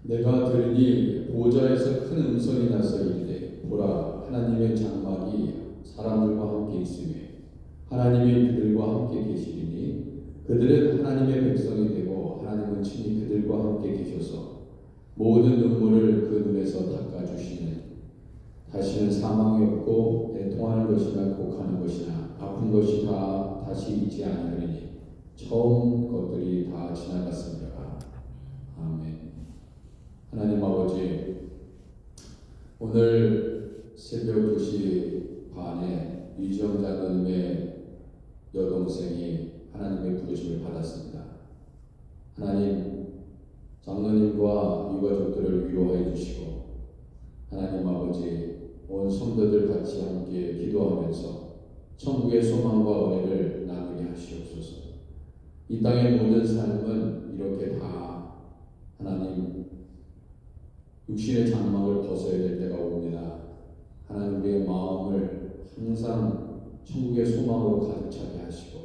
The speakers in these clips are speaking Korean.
내가 들으니 보좌에서 큰 음성이 나서 이르되 보라 하나님의 장막이 사람들과 함께 있으며 하나님이 그들과 함께 계시리니 그들은 하나님의 백성이 되고 하나님은 친히 그들과 함께 계셔서 모든 눈물을 그 눈에서 닦아주시는 다시는 사망이 없고 애통하는 것이나 곡하는 것이나 아픈 것이 다 다시 있지 아니하리니 처음 것들이 다 지나갔습니다. 아멘. 하나님 아버지, 오늘 새벽 2시 반에 유지영 장로님의 여동생이 하나님의 부르심을 받았습니다. 하나님, 장로님과 유가족들을 위로해 주시고 하나님 아버지, 온 성도들 같이 함께 기도하면서 천국의 소망과 은혜를 나누게 하시옵소서. 이 땅의 모든 삶은 이렇게 다 하나님 육신의 장막을 벗어야 될 때가 옵니다. 하나님의 마음을 항상 천국의 소망으로 가득 차게 하시고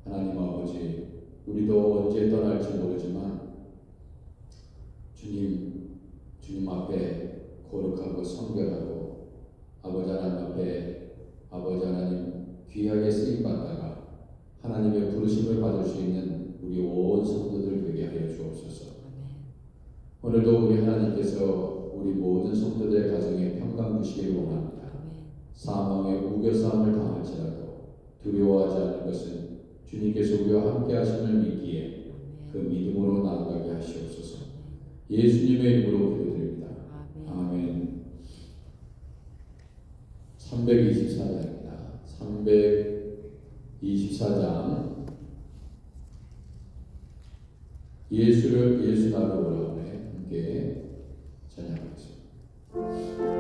하나님 아버지, 우리도 언제 떠날지 모르지만 주님 앞에 거룩하고 성결하고 아버지 하나님 앞에 아버지 하나님 귀하게 쓰임받다가 하나님의 부르심을 받을 수 있는 우리 온 성도들 되게 하여 주옵소서. 오늘도 우리 하나님께서 우리 모든 성도들의 가정에 평강 주시기를 원합니다. 사망의 우겨싸움을 당할지라도 두려워하지 않는 것은 주님께서 우리와 함께 하심을 믿기에 그 믿음으로 나아가게 하시옵소서. 예수님의 이름으로 기도드립니다. 아멘. 324장입니다. 324장. 예수 나를 오라 하네. 함께 찬양하겠습니다.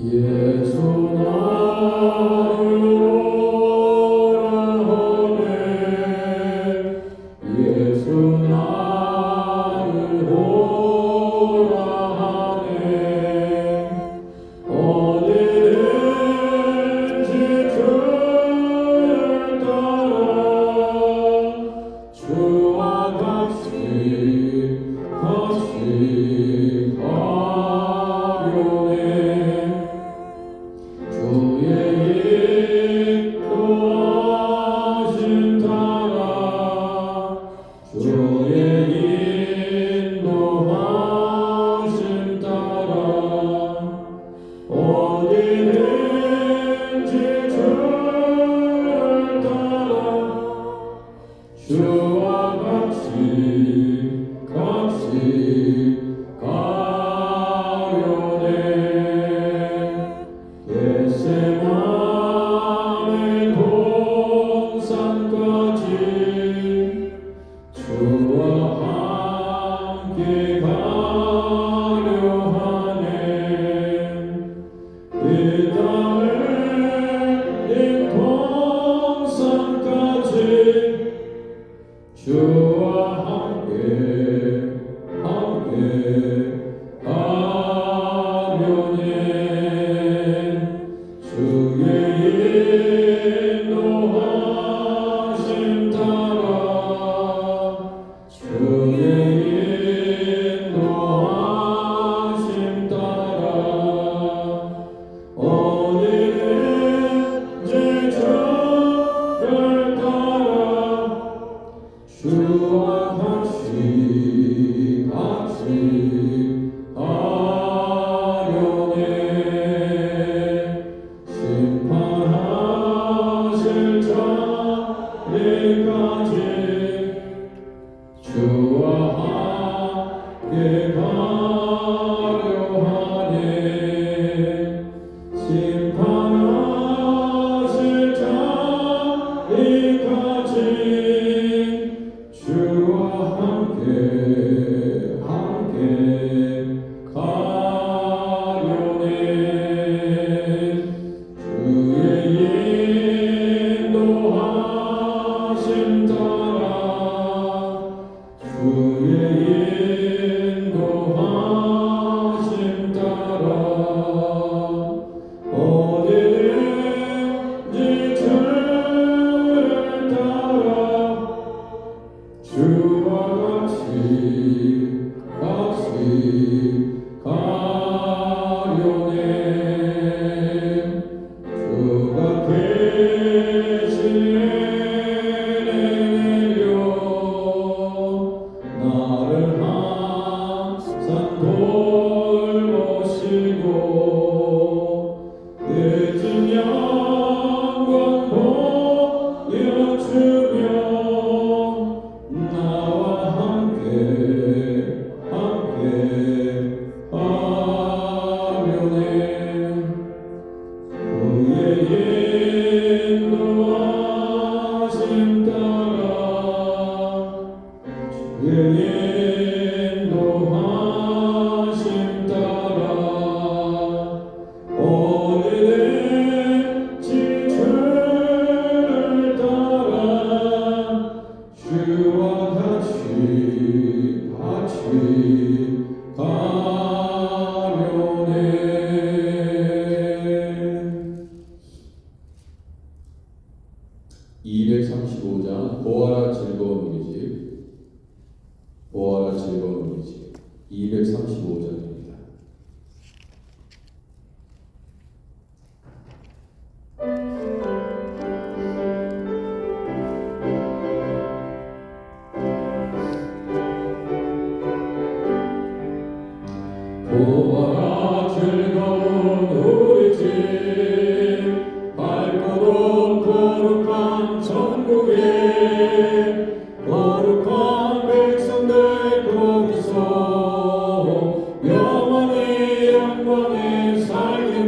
예수 나를 오라 하네. 예수 나를 오라 하네. 어디든지 주를 따라 주와 같이 가려네. 주의 인도하심 따라 주의 인도하심 따라 어디든지 주를 따라 주와 같이 가려네. 겟세마네 동산까지 주와 함께 가려 하네. 그 땅을 내 동산까지 주와 함께 가려네. 주의 인도하심 따라 주의 인도하심 따라 어디든지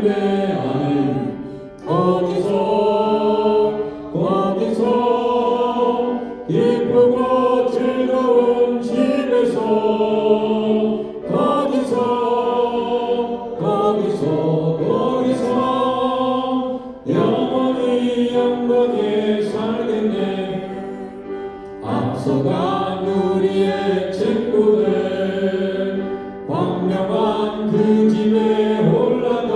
살겠네. 아멘. 거기서 기쁘고 즐거운 집에서 거기서 영원히 영광에 살겠네. 앞서간 우리의 친구들 광명한 그 집에 올라가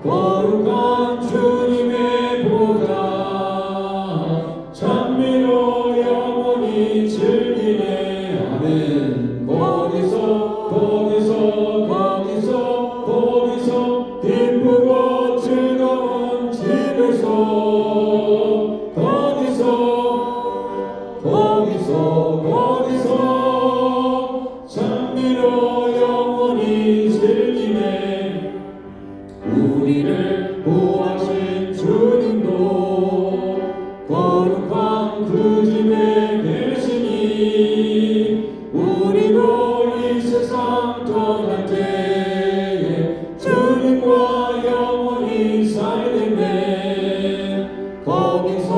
거룩한 주님의 보좌 찬미로 영원히 즐기네. 아멘. 거기서 기쁘고 즐거운 집에서 거기서 찬미로 영원히 즐기네. 우리를 구하신 주님도 거룩한 그 집에 계시니 우리도 이 세상 떠날 때에 주님과 영원히 살겠네. 거기서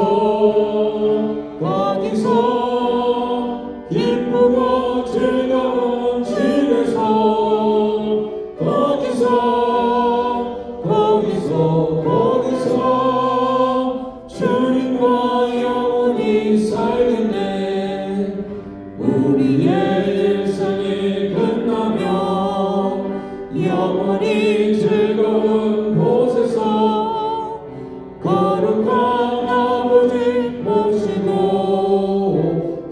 기쁘고 즐거운 집에서 거기서 주님과 영원히 살겠네. 우리의 일생이 끝나면 영원히 즐거운 곳에서 거룩한 아버지 모시고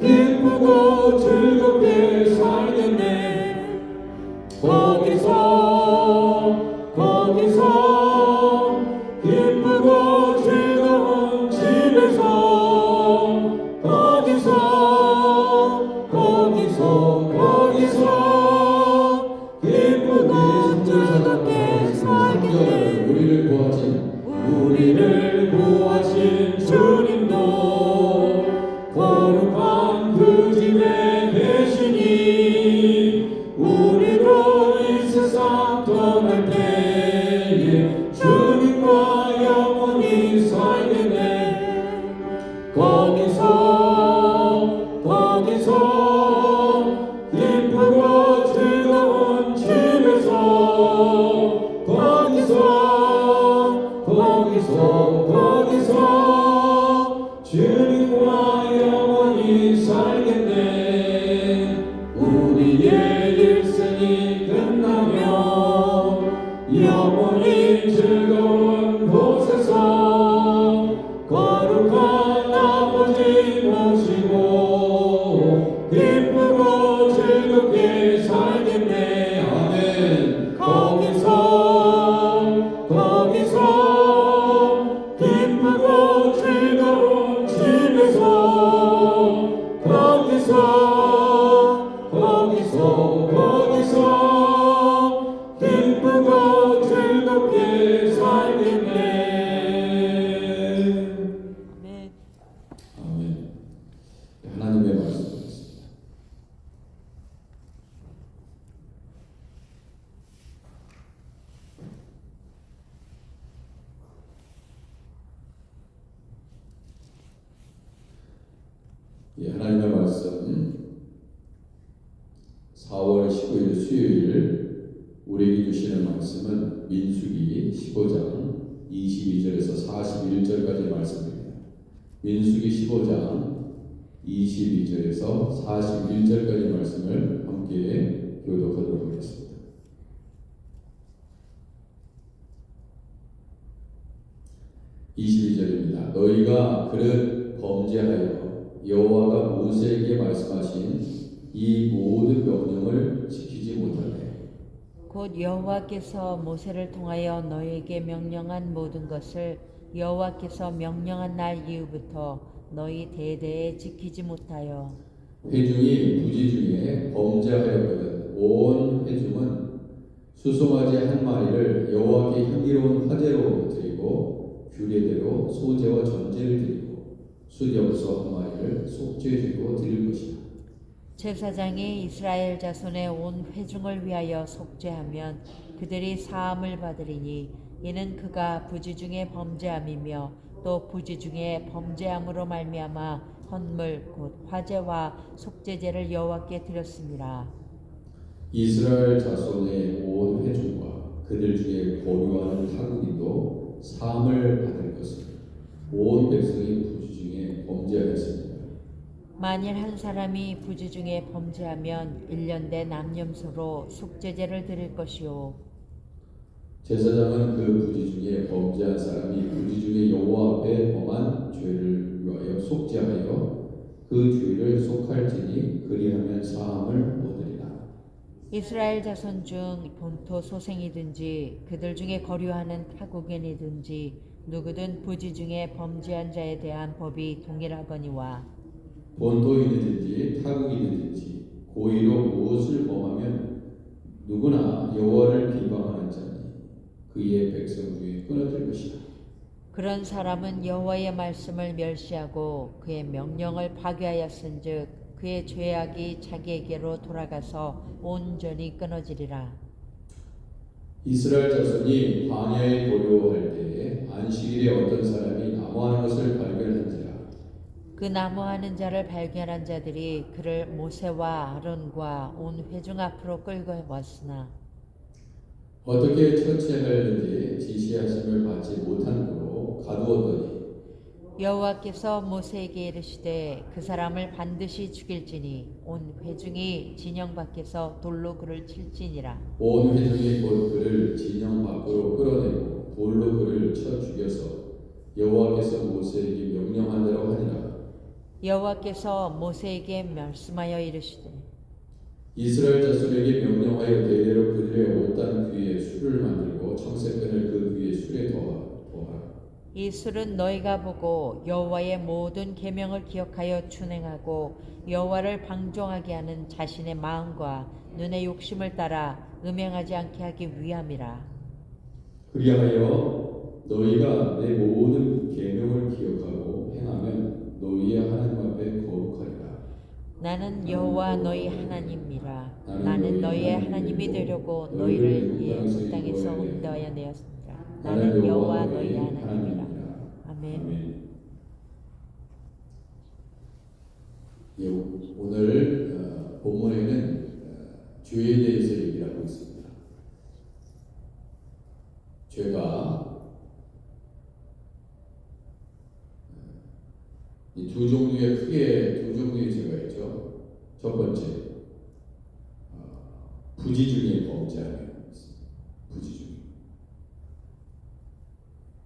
기쁘고 즐겁게 살겠네. 거기서 기쁘고 즐거운 집에서 거기서 기쁘고 즐겁게 살겠네. 우리를 구하신 주님도 거룩한 그 집에 계시니 우리도 이 세상 떠날 때에 주님과 영원히 살겠네. 거기서 기쁘고 즐거운 집에서 거기서 주님과 영원히 살겠네. 우리의 일생이 끝나면 영원히 즐거운 곳에서 거룩한 아버지 모시고 기쁘고 즐겁게 살겠네. 아멘. 거기서 기쁘고 즐거운 집에서 거기서 기쁘고 즐겁게 살겠네. 아멘. 아멘. 하나님의 말씀 듣겠습니다. 하나님의 말씀 4월 19일 수요일 우리에게 주시는 말씀은 민수기 15장 22절에서 41절까지 말씀입니다. 민수기 15장 22절에서 41절까지 말씀을 함께 교독하도록 하겠습니다. 22절입니다. 너희가 그릇 범죄하여 여호와가 모세에게 말씀하신 이 모든 명령을 지키지 못하네. 곧 여호와께서 모세를 통하여 너희에게 명령한 모든 것을 여호와께서 명령한 날 이후부터 너희 대대에 지키지 못하여 회중이 부지 중에 범죄하였거든 온 회중은 수송아지 한 마리를 여호와께 향기로운 화제로 드리고 규례대로 소제와 전제를 드리고 숫염소 한 마리를 속죄제로 드릴 것이다. 제사장이 이스라엘 자손의 온 회중을 위하여 속죄하면 그들이 사함을 받으리니 이는 그가 부지 중에 범죄함이며 또 부지 중에 범죄함으로 말미암아 헌물 곧 화제와 속죄제를 여호와께 드렸습니다. 이스라엘 자손의 온 회중과 그들 중에 거류하는 타국인도 사함을 받을 것은 온 백성이 부지 중에 범죄하였습니다. 만일 한 사람이 부지 중에 범죄하면 1년 남염소로 속죄제를 드릴 것이요 제사장은 그 부지 중에 범죄한 사람이 부지 중에 여호와 앞에 범한 죄를 위하여 속죄하여 그 죄를 속할지니 그리하면 사함을 얻으리라. 이스라엘 자손 중 본토 소생이든지 그들 중에 거류하는 타국인이든지 누구든 부지 중에 범죄한 자에 대한 법이 동일하거니와 본토이든지 타국이든지 고의로 무엇을 범하면 누구나 여호와를 비방하는 자니 그의 백성 중에 끊어질 것이다. 그런 사람은 여호와의 말씀을 멸시하고 그의 명령을 파괴하였은즉 그의 죄악이 자기에게로 돌아가서 온전히 끊어지리라. 이스라엘 자손이 광야에 거류할 때에 안식일에 어떤 사람이 나무하는 것을 발견한지라. 그 나무하는 자를 발견한 자들이 그를 모세와 아론과 온 회중 앞으로 끌고 왔으나 어떻게 처치하는지 지시하심을 받지 못한 고로 가두었더니 여호와께서 모세에게 이르시되 그 사람을 반드시 죽일지니 온 회중이 진영 밖에서 돌로 그를 칠지니라. 온 회중이 곧 그를 진영 밖으로 끌어내고 돌로 그를 쳐 죽여서 여호와께서 모세에게 명령한 대로 하니라. 여호와께서 모세에게 말씀하여 이르시되 이스라엘 자손에게 명령하여 대대로 그들의 옷단 귀에 술을 만들고 청색끈을 그 귀에 술에 더하라. 이 술은 너희가 보고 여호와의 모든 계명을 기억하여 준행하고 여호와를 방종하게 하는 자신의 마음과 눈의 욕심을 따라 음행하지 않게 하기 위함이라. 그리하여 너희가 내 모든 계명을 기억하고 행하면 너희의 하나님 앞에 거룩하리라. 나는 여호와 너희 하나님이라. 나는 너희의 하나님이 되려고 너희를 이 땅에서 인도하여 내었습니다. 나는 여호와 너희 하나님이라. 아멘. 예, 오늘 본문에는 죄에 대해서 얘기를 하고 있습니다. 죄가 이 두 종류의 크게 두 종류의 죄가 있죠. 첫 번째 부지 중에 범죄하는 부지 중에.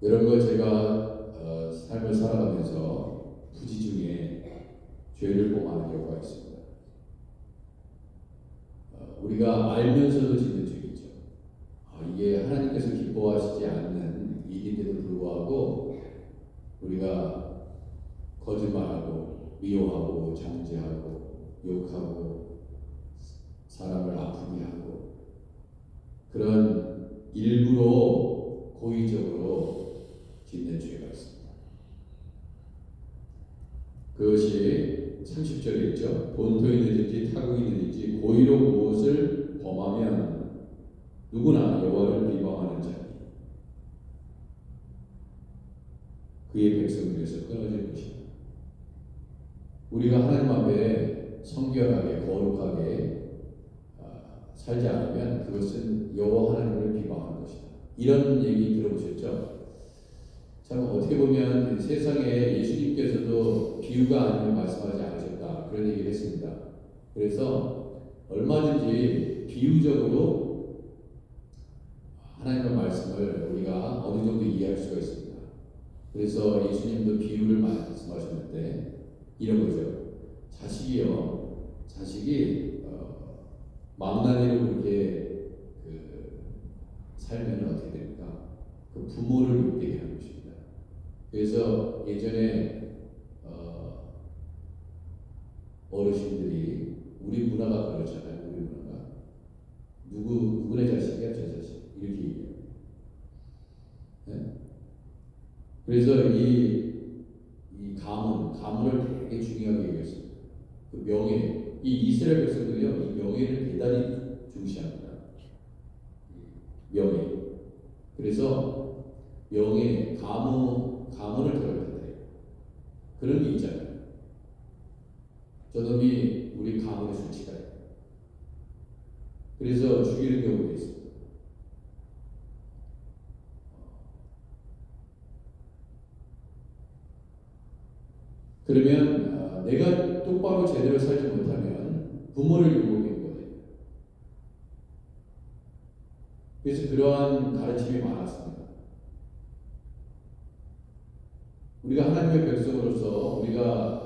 이런 걸 제가 삶을 살아가면서 부지 중에 죄를 범하는 경우가 있습니다. 우리가 알면서도 짓는 죄이죠. 이게 하나님께서 기뻐하시지 않는 일인데도 불구하고 우리가 거짓말하고 미워하고 정죄하고 욕하고 사람을 아프게 하고 그런 일부러 고의적으로 짓는 죄가 있습니다. 그것이 30절에 있죠. 본토이든지 타국이든지 고의로 무엇을 범하면 누구나 여호와를 비방하는 자니 그의 백성 중에서 끊어질 것이다. 우리가 하나님 앞에 성결하게 거룩하게 살지 않으면 그것은 여호와 하나님을 비방하는 것이다. 이런 얘기 들어보셨죠? 참 어떻게 보면 세상에 예수님께서도 비유가 아니면 말씀하지 않으셨다 그런 얘기를 했습니다. 그래서 얼마든지 비유적으로 하나님의 말씀을 우리가 어느 정도 이해할 수가 있습니다. 그래서 예수님도 비유를 말씀하셨는데 이런 거죠. 자식이 망나니로 그렇게 살면 어떻게 됩니까? 그 부모를 못되게 하는 것입니다. 그래서 예전에 어르신들이 우리 문화가 그렇잖아요. 우리 문화가 누구네 자식이야 저 자식 이렇게 얘기해요. 네? 그래서 이 가문을 되게 중요하게 얘기했습니다. 그 명예, 이 이스라엘 백성들이요 이 명예를 대단히 중시합니다. 그래서 명예, 가문을 더럽힌다. 그런 게 있잖아요. 저놈이 우리 가문의 수치다. 그래서 죽이는 경우도 있습니다. 그러면 내가 똑바로 제대로 살지 못하면 부모를 욕먹이는 거예요. 그래서 그러한 가르침이 많았습니다. 우리가 하나님의 백성으로서 우리가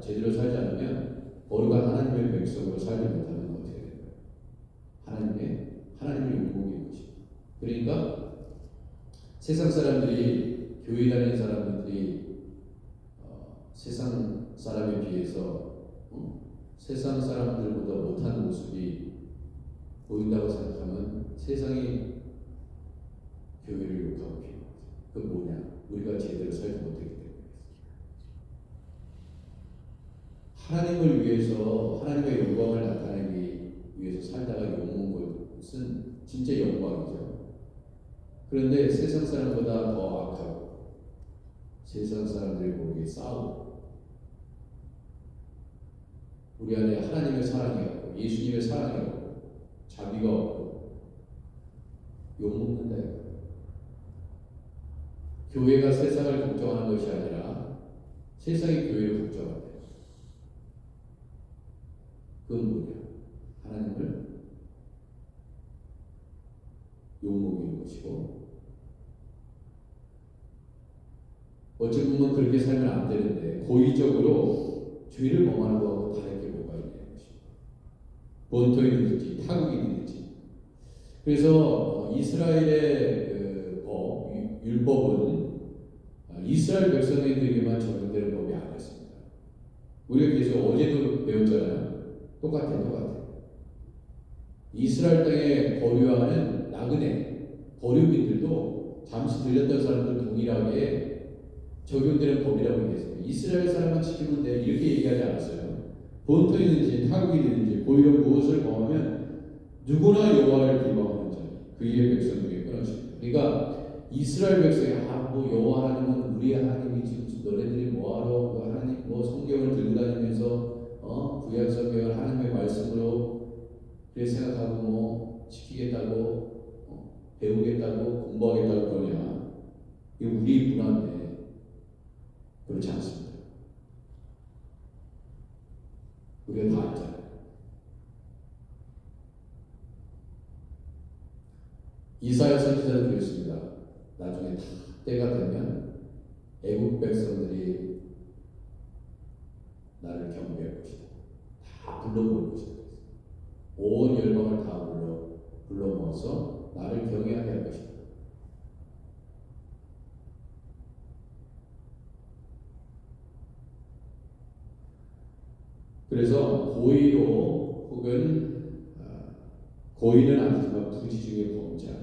제대로 살지 않으면 거룩한 하나님의 백성으로 살지 못하면 어떻게 될까요? 하나님을 욕먹이는 것입니다. 그러니까 세상 사람들이, 교회 다니는 사람들이 세상 사람에 비해서 세상 사람들보다 못한 모습이 보인다고 생각하면 세상이 교회를 욕하고 비하는 거죠. 그 뭐냐? 우리가 제대로 살지 못했기 때문에. 하나님을 위해서, 하나님의 영광을 나타내기 위해서 살다가 욕먹은 것은 진짜 영광이죠. 그런데 세상 사람보다 더 악하고 세상 사람들이 보기에 싸우고 우리 안에 하나님의 사랑이 없고 예수님의 사랑이 없고 자비가 없고 욕먹는다 이거예요. 교회가 세상을 걱정하는 것이 아니라 세상이 교회를 걱정한다. 그건 뭐냐? 하나님을 욕먹이는 것이고, 어찌 보면 그렇게 살면 안 되는데 고의적으로 죄를 범하는 거하고 다른 게 뭐가 있냐는 것입니다. 본토에 있는지 타국이 있는지. 그래서 이스라엘의 그 법, 율법은 이스라엘 백성들에게만 적용되는 법이 아니었습니다. 우리가 계속 어제도 배웠잖아요. 똑같아요. 이스라엘 땅에 거류하는 나그네, 거류민들도 잠시 들렸던 사람들 동일하게 적용되는 법이라고 얘기했습니다. 이스라엘 사람만 지키면 돼 이렇게 얘기하지 않았어요. 본토에 있는지 타국이 있는지 고의로 무엇을 범하면 누구나 여호와를 비방하는 자니 그의 백성 중에 끊어집니다. 그러니까 이스라엘 백성이 뭐 여호와 하나님은 우리 하나님이 지금 너네들이 뭐하러 그 하나님 뭐 성경을 들고 다니면서 구약 성경을 하나님의 말씀으로 그렇게 생각하고 뭐 지키겠다고 배우겠다고 공부하겠다고 그러냐? 이게 우리 문화인데 그렇지 않습니다. 우리가 다 알잖아요. 이사야 선지자도 그랬습니다. 나중에 다 때가 되면 애국 백성들이 나를 경배할 것이다. 다 불러 모을 것이다. 온 열방을 다 불러 모아서 나를 경외하게 할 것이다. 그래서 고의로 혹은 고의는 아니지만 부지 중에 범죄하며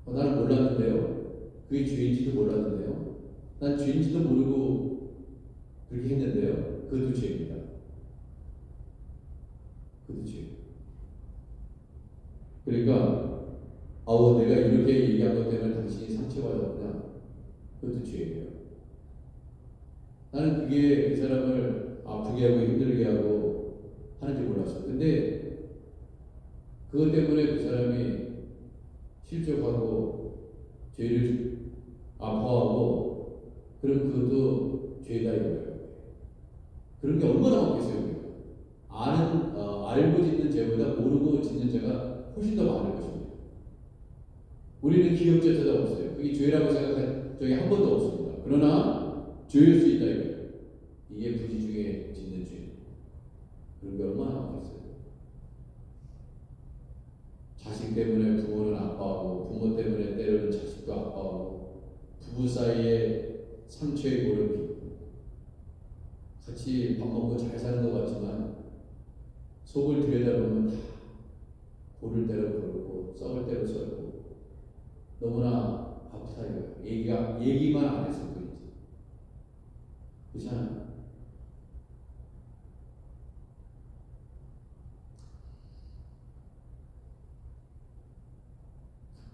나는 몰랐는데요. 그게 죄인지도 몰랐는데요. 난 죄인지도 모르고 그렇게 했는데요. 그것도 죄입니다. 그것도 죄. 그러니까 내가 이렇게 얘기한 것 때문에 당신이 상처받았구나. 그것도 죄예요. 나는 그게 그 사람을 아프게 하고 힘들게 하고 하는지 몰랐어. 근데 그것 때문에 그 사람이 실족하고 죄를 아파하고 그럼 그것도 죄다 이거예요. 그런 게 얼마나 많겠어요. 알고 짓는 죄보다 모르고 짓는 죄가 훨씬 더 많을 것입니다. 우리는 기억조차도 없어요. 그게 죄라고 생각한 적이 한 번도 없습니다. 그러나 죄일 수 있다 이거예요. 이게 부지 중에 짓는 죄. 그런 게 얼마나 많겠어요. 자식 때문에 부모는 아파하고 부모 때문에 때로는 자식도 아파하고 부부 사이에 상처의 골을 같이 밥 먹고 잘 사는 것 같지만 속을 들여다보면 다 고를 대로 고르고 썩을 대로 썩고 너무나 아프다 이거예요. 얘기만 안 해서 그렇지. 그렇잖아요.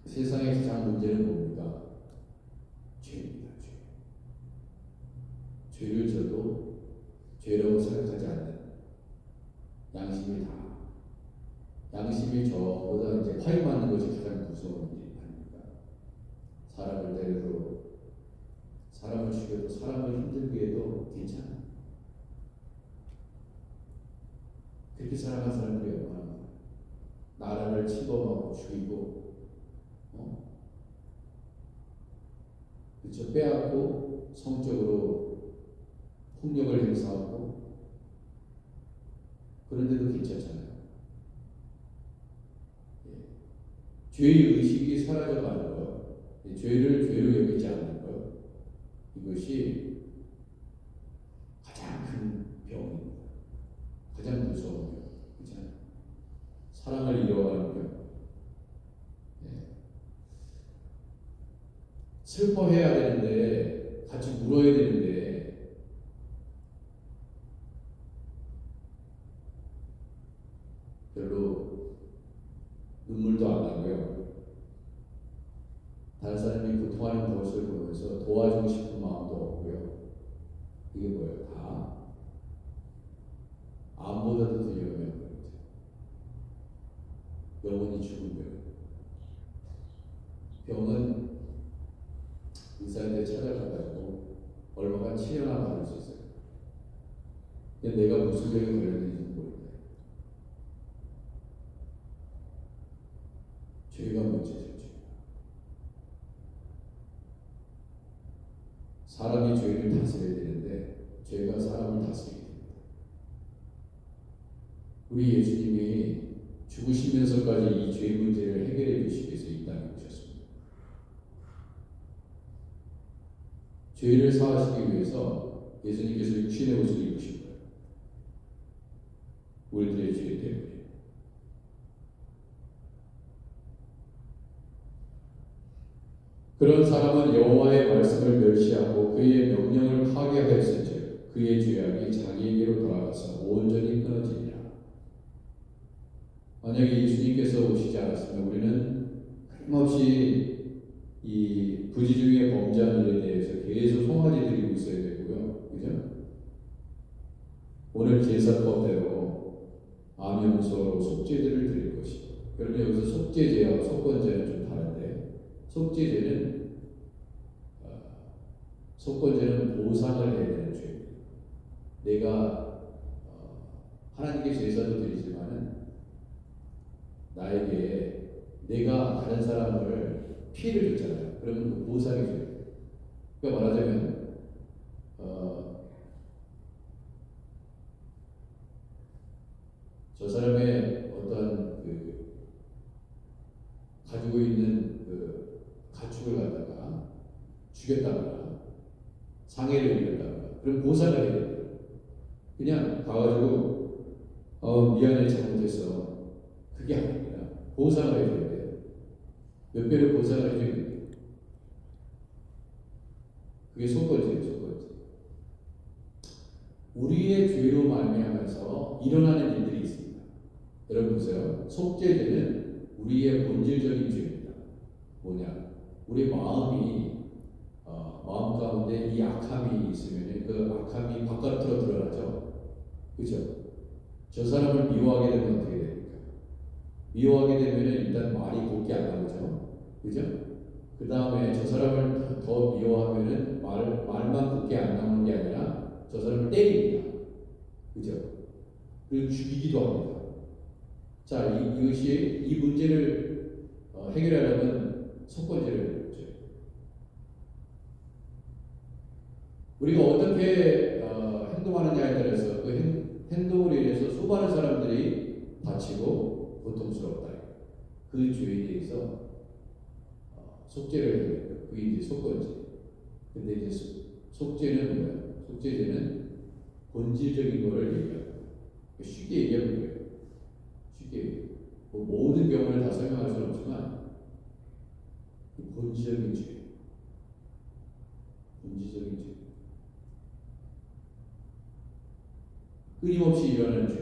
세상의 가장 문제는 뭡니까? 죄입니다. 죄. 죄를 져도 죄라고 생각하지 않는 양심이 다. 양심이 저보다 이제 파이 맞는 것이 가장 무서운 일 아닙니까? 사람을 때려도, 사람을 죽여도, 사람을 힘들게 해도 괜찮아. 그렇게 살아간 사람들이 얼마나 많아. 나라를 침범하고 죽이고, 그렇죠? 빼앗고 성적으로 폭력을 행사하고, 그런데도 괜찮잖아요. 죄의 의식이 사라져가는 것, 죄를 죄로 여기지 않는 것, 이것이 가장 큰 병입니다. 가장 무서운 병, 그렇잖아요. 사랑을 잃어가는 병. 슬퍼해야 되는데, 같이 울어야 되는데, 별로 눈물도 안 나고요. 다른 사람이 고통하는 것을 보면서 도와주고 싶은 마음도 없고요. 이게 뭐예요? 다 암보다도 더 위험한 거죠. 영원히 죽은 병은 의사한테 찾아가가지고 얼마간 치료나 받을 수 있어요. 근데 내가 무슨 병에 걸렸는지 모르겠어요. 죄가 문제죠. 사람이 죄를 다스려야 되는데 죄가 사람을 다스리게 됩니다. 우리 예수님이 죽으시면서까지 이 죄 문제를 해결해 주시기 위해서 이 땅에 오셨습니다. 죄를 사하시기 위해서 예수님께서 육신의 옷을 입으신 거예요. 우리들의 죄 때문에. 그런 사람은 여호와의 말씀을 멸시하고 그의 명령을 파괴하였은즉 그의 죄악이 자기에게로 돌아가서 온전히 끊어지리라. 만약에 예수님께서 오시지 않았으면 우리는 끊임없이 이 부지 중에 범죄한 일에 대해서 계속 송아지 드리고 있어야 되고요. 그죠? 오늘 제사법대로 암염소로 속죄제를 드릴 것이고, 그러면 여기서 속죄제와 속건제는 좀 다른데, 속건제는 보상을 해야 되는 죄입니다. 내가 하나님께 제사도 드리지만은 나에게 내가 다른 사람을 피해를 줬잖아요. 그러면 그 보상이 줘요. 그러니까 말하자면 저 사람의 어떤 가지고 있는 가축을 갖다가 죽였다거나 상해를 입혔다거나 그런 보상을 해야 돼요. 그냥 가가지고 미안해 잘못했어. 그게 아닙니다. 보상을 해줘야 돼요. 몇 배로 보상을 해줘야 돼요. 그게 속건제예요. 속건제. 우리의 죄로 말미암아서 일어나는 일들이 있습니다. 여러분 보세요. 속죄죄는 우리의 본질적인 죄입니다. 뭐냐? 우리 마음이 마음 가운데 이 악함이 있으면 그 악함이 바깥으로 드러나죠. 그죠? 저 사람을 미워하게 되면 어떻게 됩니까? 미워하게 되면 일단 말이 곱게 안 나오죠. 그죠? 그 다음에 저 사람을 더 미워하면은 말만 곱게 안 나오는 게 아니라 저 사람을 때립니다. 그죠? 그리고 죽이기도 합니다. 자, 이것이 이 문제를 해결하려면 속건제를 줘요. 우리가 어떻게 행동하느냐에 따라서 그 행동으로 인해서 수많은 사람들이 다치고 고통스럽다. 그 죄에 대해서 속죄를 해야 돼요. 그게 이제 속건제. 근데 이제 속죄는 뭐예요? 속죄제는 본질적인 거를 얘기하고 쉽게 얘기하는 거예요. 쉽게 뭐 모든 경우를 다 설명할 수는 없지만 본질적인 죄, 본질적인 죄, 끊임없이 일어나는 죄.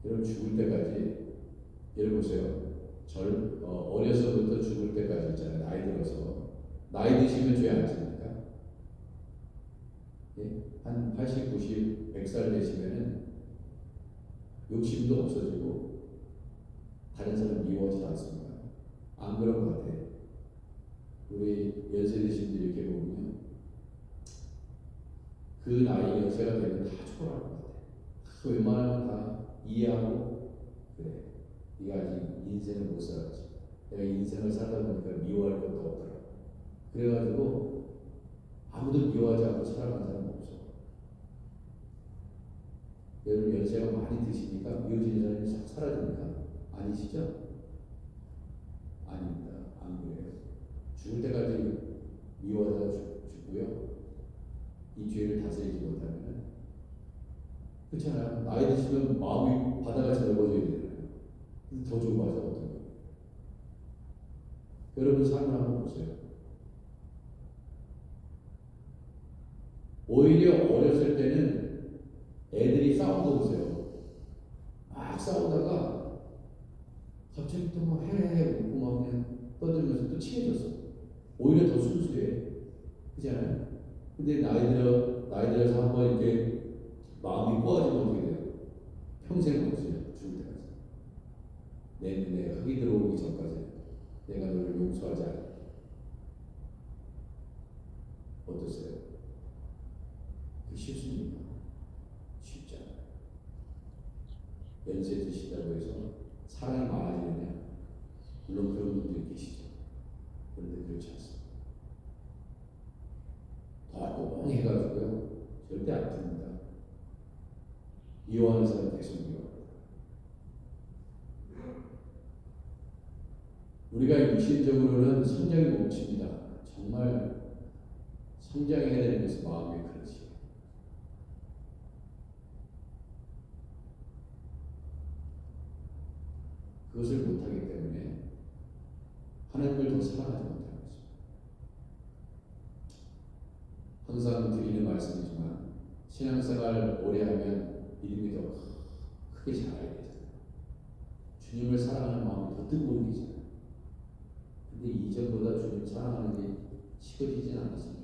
여러분 죽을 때까지 여러분 보세요. 어려서부터 죽을 때까지 있잖아요. 나이 들어서. 나이 드시면 죄 안 집니까? 예? 한 80, 90, 100살 되시면은 욕심도 없어지고 다른 사람 미워하지도 않습니다. 안 그런 것 같아요. 우리 연세 드신 분들 이렇게 보면 그 나이 연세가 되면 다 초라할 것 같아요. 웬만하면 다 이해하고 그래. 네가 아직 인생을 못 살았지. 내가 인생을 살다 보니까 미워할 것도 없더라. 그래가지고 아무도 미워하지 않고 살아가는 사람 없어. 여러분 연세가 많이 드시니까 미워지는 사람이 싹 사라집니까? 아니시죠? 아닙니다. 안 그래요. 죽을 때까지 미워하다가 죽고요. 이 죄를 다스리지 못하면 그렇잖아요. 나이 드시면 마음이 바다같이 넓어져야 되잖아요. 근데 더 좁아져 어떤 거예요? 여러분 삶을 한번 보세요. 오히려 어렸을 때는 애들이 싸운 거 보세요. 막 싸우다가 갑자기 또 막 헤헤 웃고 막 그냥 떠들면서 또 친해졌어. 오히려 더 순수해. 그렇잖아요. 근데 나이 들어서 한번 이렇게 마음이 꼬아지면 어떻게 돼요? 평생 없어요. 죽을 때까지. 내 눈에 흙이 들어오기 전까지 내가 너를 용서하지 않아. 어떠세요? 그 쉽습니까? 쉽지 않아요. 연세 드시다고 해서 사랑이 많아지느냐? 물론 그런 분들이 계시죠. 그런데 그렇지 않습니다. 더 꽁해가지고요. 절대 안 듭니다. 미워하는 사람 계속 미워합니다. 우리가 육신적으로는 성장이 멈춥니다. 정말 성장해야 되는 것은 마음의 그릇이에요. 그것을 못하기 때문에 하나님을 더 사랑하지 못하는 것입니다. 항상 드리는 말씀이지만 신앙생활 오래 하면 믿음이 더 크게 자라야 되잖아요. 주님을 사랑하는 마음이 더 뜨거운 게 있잖아요. 근데 이전보다 주님 사랑하는 게 식어지진 않았습니까?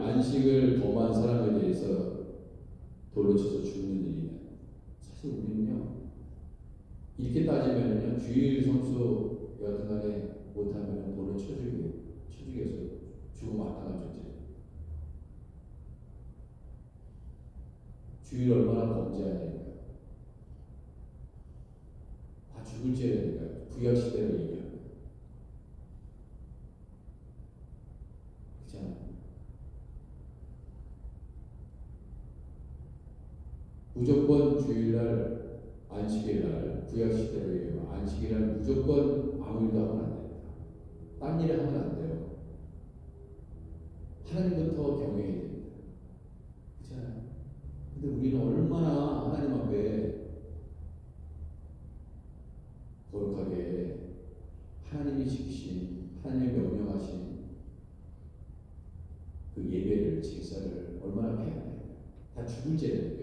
안식을 범한 사람에 대해서 돌로 쳐서 죽는 일이네. 사실 우리는요, 이렇게 따지면요, 주일 성수 여튼간에 못하면 돌로 쳐죽여서 죽음 마땅한 존재. 주일 얼마나 범죄하냐니까. 다 죽을 죄라니까. 구약 시대로 얘기하고. 무조건 주일날, 안식일날, 구약시대로 얘기하면 안식일날 무조건 아무 일도 하면 안 됩니다. 딴 일을 하면 안 돼요. 하나님부터 경외해야 됩니다. 그렇잖아요. 근데 우리는 얼마나 하나님 앞에 거룩하게 하나님이 지키신, 하나님이 명령하신 그 예배를, 제사를 얼마나 해야 돼요. 다 죽을 죄라니까.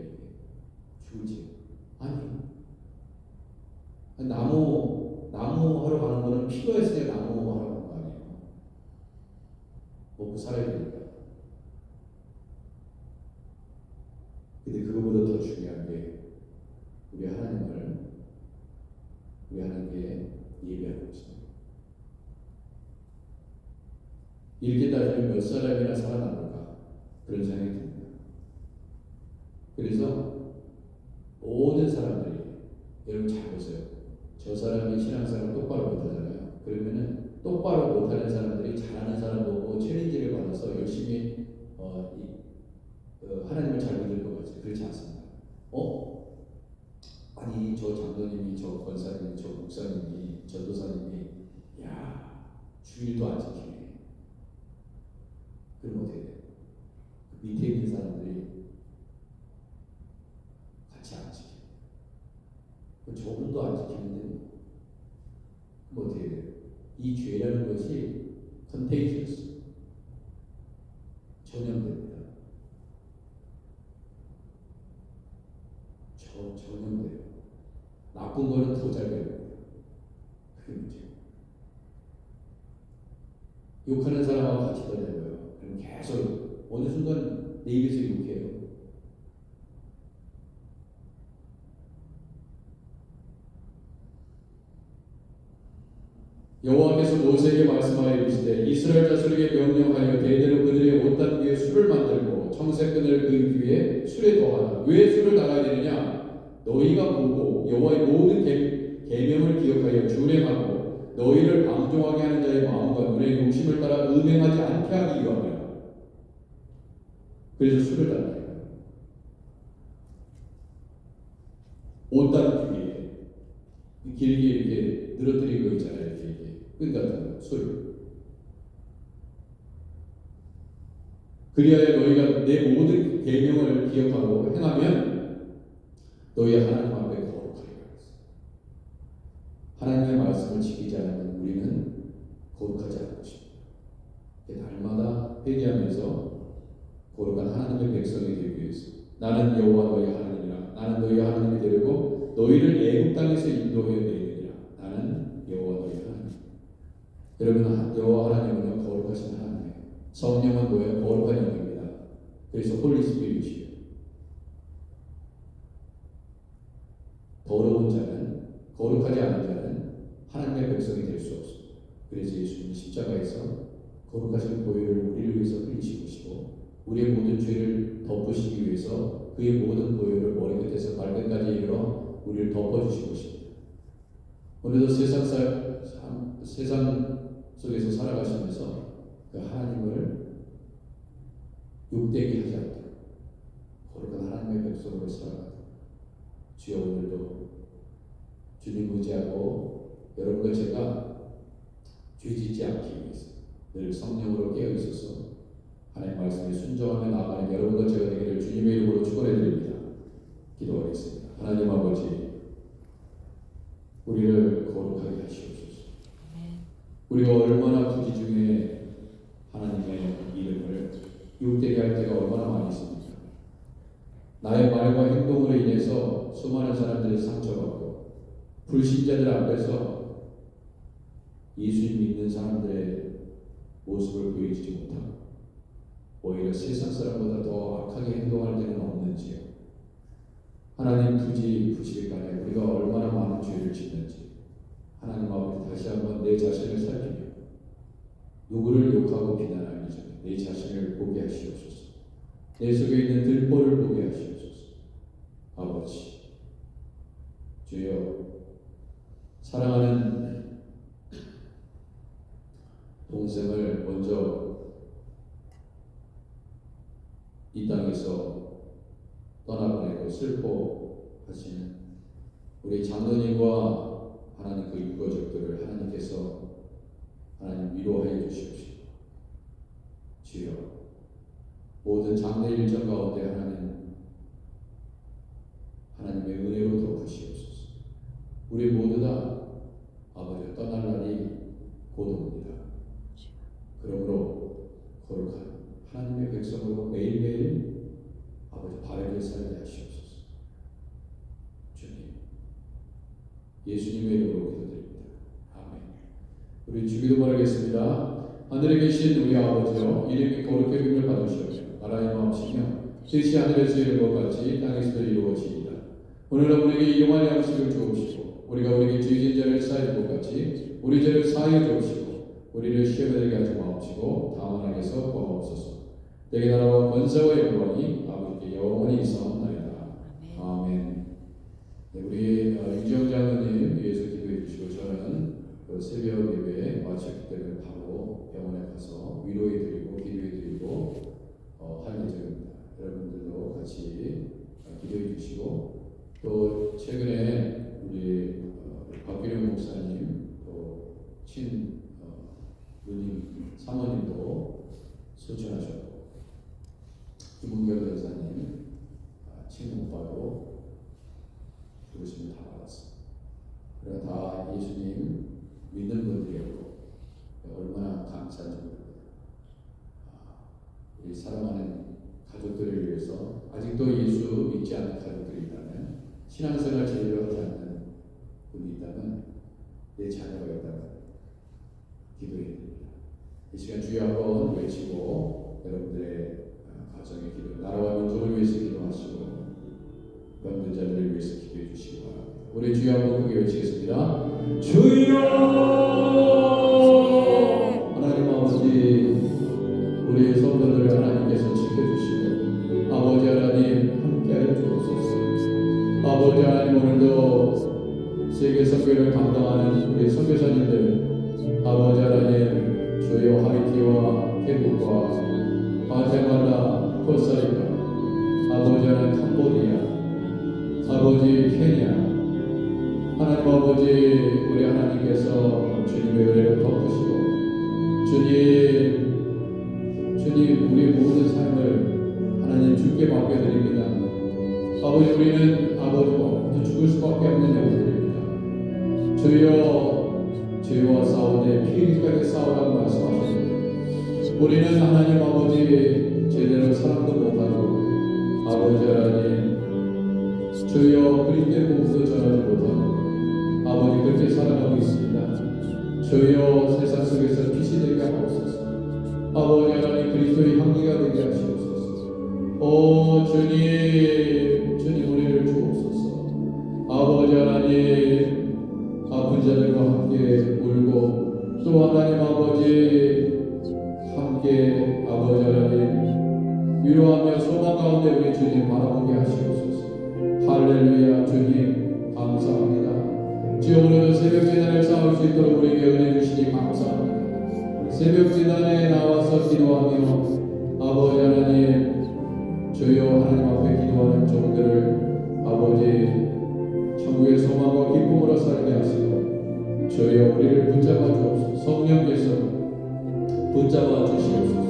죽을 죄. 아니, 나무 하러 가는 거는 피가 있어야 나무 하러 가는 거 아니에요. 먹고 살아야 되니까. 근데 그거보다 더 중요한 게 우리 하나님께 예배하고 있습니다. 이렇게 따지면 몇 사람이나 살아남을까? 그런 생각이 듭니다. 그래서 모든 사람들이, 여러분 잘 보세요. 저 사람이 신앙생활 똑바로 못하잖아요. 그러면은 똑바로 못하는 사람들이 잘하는 사람 보고 챌린지를 받아서 열심히 하나님을 잘 믿을 것 같아요. 그렇지 않습니다. 아니 저 장로님이, 저 권사님이, 저 목사님이, 전도사님이 주일도 안 지키네. 그럼 어떻게 돼요? 그 밑에 있는 사람들이 같이 안 지켜요. 저분도 안 지키는데 그럼 어떻게 돼요? 이 죄라는 것이 컨테이지어스. 전염됩니다. 전염돼요. 나쁜 거는 더 잘 배웁니다. 그게 문제예요. 욕하는 사람하고 같이 다녀요. 그럼 계속 어느 순간 내 입에서 욕해요. 여호와께서 모세에게 말씀하여 이르시되 이스라엘 자손에게 명령하여 대대로 그들의 옷단 위에 술을 만들고 청색끈을 그 위에 술에 더하라. 왜 술을 달아야 되느냐? 너희가 보고 여호와의 모든 계명을 기억하여 준행하고 너희를 방종하게 하는 자의 마음과 눈의 욕심을 따라 음행하지 않게 하기 위함이라. 그래서 술을 달라요. 옷단 위에 길게 이렇게 늘어뜨린 거 있잖아요. 이렇게 끈 같은 거, 술. 그리하여 너희가 내 모든 계명을 기억하고 행하면 너희 하나님 앞에 거룩하리라. 하나님의 말씀을 지키지 않으면 우리는 거룩하지 않을 것입니다. 날마다 회개하면서 거룩한 하나님의 백성이 되기 위해서 나는 여호와 너희 하나님이라. 나는 너희 하나님이 되려고 너희를 애굽 땅에서 인도하여 내리리라. 나는 여호와 너희 하나님. 여러분, 여호와 하나님은 거룩하신 하나님이에요. 성령은 뭐예요? 거룩한 영입니다. 그래서 홀리 스피릿이에요. 더러운 자는, 거룩하지 않은 자는 하나님의 백성이 될 수 없습니다. 그래서 예수님이 십자가에서 거룩하신 보혈을 우리를 위해서 흘리신 것이고 우리의 모든 죄를 덮으시기 위해서 그의 모든 보혈을 머리끝에서 발끝까지 이르러 우리를 덮어주신 것입니다. 오늘도 세상 속에서 살아가시면서 그 하나님을 욕되게 하지 않도록 거룩한 하나님의 백성으로 살아가도록 주여 오늘도 주님 의지하고 여러분과 제가 죄 짓지 않기 위해서 늘 성령으로 깨어 있어서 하나님 말씀에 순종하며 나아가는 여러분과 제가 되기를 주님의 이름으로 축원해 드립니다. 기도하겠습니다. 하나님 아버지, 우리를 거룩하게 하시옵소서. 우리가 얼마나 부지 중에 하나님의 이름을 욕되게 할 때가 얼마나 많이 있습니까? 나의 말과 행동으로 인해서 수많은 사람들이 상처받고 불신자들 앞에서 예수님 믿는 사람들의 모습을 보여주지 못하고 오히려 세상 사람보다 더 악하게 행동할 때는 없는지요. 하나님 부지일 간에 우리가 얼마나 많은 죄를 짓는지 하나님 아버지 다시 한번 내 자신을 살피며 누구를 욕하고 비난하기 전에 내 자신을 보게 하시옵소서. 내 속에 있는 들보를 보게 하시옵소서. 아버지, 주여, 사랑하는 동생을 먼저 이 땅에서 떠나보내고 슬퍼하시는 우리 장로님과 하나님 그 유가족들을 하나님께서 하나님 위로하여 주시옵시고 주여 모든 장례 일정 가운데 하나님의 은혜로 덮으시옵소서. 우리 모두 다 아버지 떠날 날이 곧 옵니다. 그러므로 거룩한 하나님의 백성으로 매일매일 아버지 바르게 살게 하시옵소서. 주님, 예수님의 이름으로 기도드립니다. 아멘. 우리 주기도 바라겠습니다. 하늘에 계신 우리 아버지여, 이름이 거룩히 여김을 받으시옵시고 나라의 마음이시며 뜻이 하늘에서 이룬 것 같이 땅에서도 이루어지이다. 오늘은 우리에게 일용할 양식을 주옵시고 우리가 우리에게 죄진 자를 사하는 것 같이 우리 죄를 사하여 주옵시고 우리를 시험에 들게 하지 마옵시고 다만 악에서 구하옵소서. 내게 나라와 권세와 영광이 아버지께 영원히 있사옵나이다. 아멘. 네, 우리 유지영 장로님 위해서 기도해 주시고 저는 그 새벽 예배 마쳤기 때문에 바로 병원에 가서 위로해 드리고 기도해 드리고 할 예정입니다. 여러분들도 같이 기도해 주시고 또 최근에 우리 박규령 목사님 또 누님 사모님도 소천하셨고 김은결 변사님 친오빠도 부르심을 다 받았습니다. 그래서 다 예수님 믿는 분들이었고 얼마나 감사한지 모릅니다. 이 사랑하는 가족들을 위해서 아직도 예수 믿지 않는 가족들이 있다면, 신앙생활 제대로 하지 않는 분이 있다면, 내 자녀가 있다면 기도해야 됩니다. 이 시간 주여 한번 외치고 여러분들의 가정의 기도, 나라와 민족을 위해서 기도하시고 병든 자들을 위해서 기도해 주시기 바랍니다. 우리 주여 한번 크게 외치겠습니다. 주여! 하나님 아버지, 우리 성도들을 하나님께서 지켜주시고 아버지 하나님 함께하여 주옵소서. 아버지 하나님, 오늘도 세계 선교를 감당하는 우리 선교사님들, 아버지 하나님, 주여 하이티와 태국과 과테말라, 코스타리카, 아버지 하나님 캄보디아, 아버지 케냐, 하나님 아버지, 우리 하나님께서 주님의 은혜를 덮으시고 주님 우리 모든 삶을 하나님 주께 맡겨드립니다. 아버지, 우리는 아버지 모두 죽을 수밖에 없는 영혼들입니다. 주여, 죄와 싸우되 피 흘리기까지 싸우라고 말씀하셨습니다. 우리는 하나님 아버지 제대로 사랑도 못하고 아버지 하나님 주여 그리스도의 복음도 전하지 못하고 아버지 그렇게 살아가고 있습니다. 주여 세상 속에서 빛이 되게 하옵소서. 아버지 하나님 그리스도의 향기가 되게 하시옵소서. 오 주님 우리를 주옵소서. 아버지 하나님 아픈 자들과 함께 울고 또 하나님 아버지 함께 아버지 하나님 위로하며 소망 가운데 우리 주님 바라보게 하시옵소서. 할렐루야. 주님 감사합니다. 주여, 오늘도 새벽 제단을 쌓을 수 있도록 우리에게 은혜 주시니 감사합니다. 새벽 제단에 나와서 기도하며 아버지 하나님 주여 하나님 앞에 기도하는 종들을 아버지 천국의 소망과 기쁨으로 살게 하시고 주여 우리를 붙잡아 주옵소서. 성령께서 붙잡아 주시옵소서.